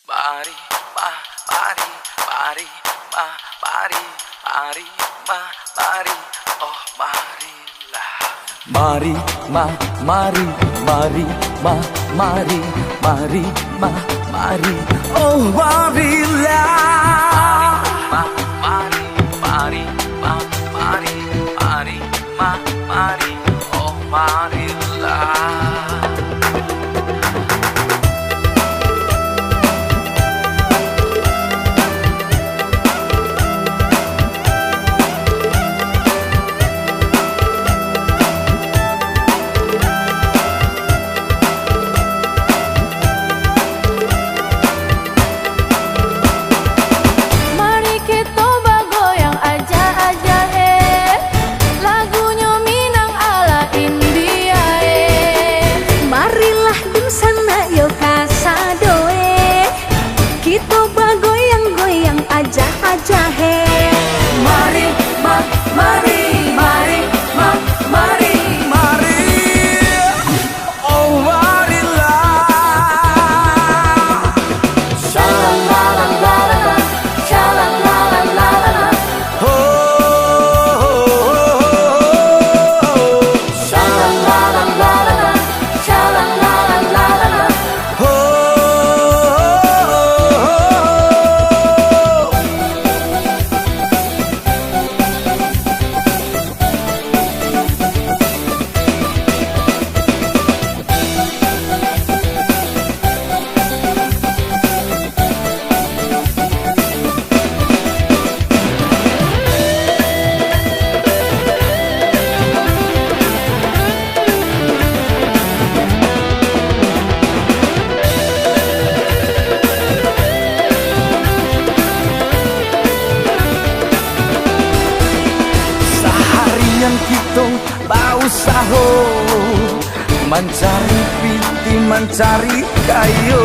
Mari, mari, mari, mari, mari, mari, oh marilah. Mari, mari, mari, mari, mari, mari, oh marilah. Mari, mari, mari, mari, mari, oh marilah. Kita bau sahur mencari piti, mencari kayu.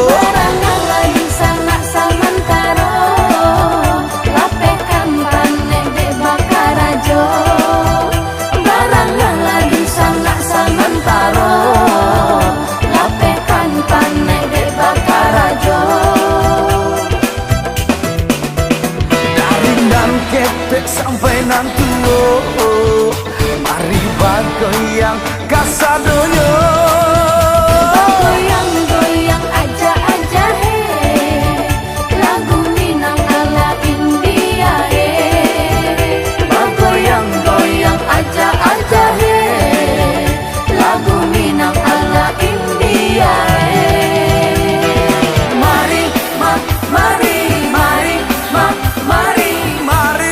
Barangan lagi sana samantaro, lapekan panek de bakarajo. Barangan lagi sana samantaro, lapekan panek de bakarajo. Dari nan ketek sampai nan tuo, mari bagoyang kasadonya. Goyang-goyang aja he, lagu Minang ala India he. Goyang-goyang aja he, lagu Minang ala India he. Mari, mari, mari, mari.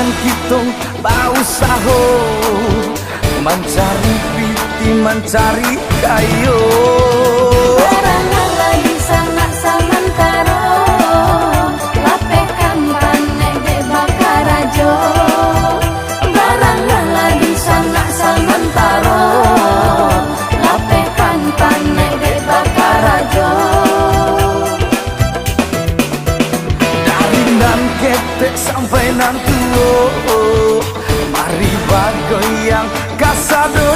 Kita bau sahur mencari piti, mencari kayu. Barangan lagi sana samantaro, lapekan panek de bakarajo. Barangan lagi sana samantaro, lapekan panek de bakarajo. Dari nan ketek sampai nan tuo, mari bagoyang kasado.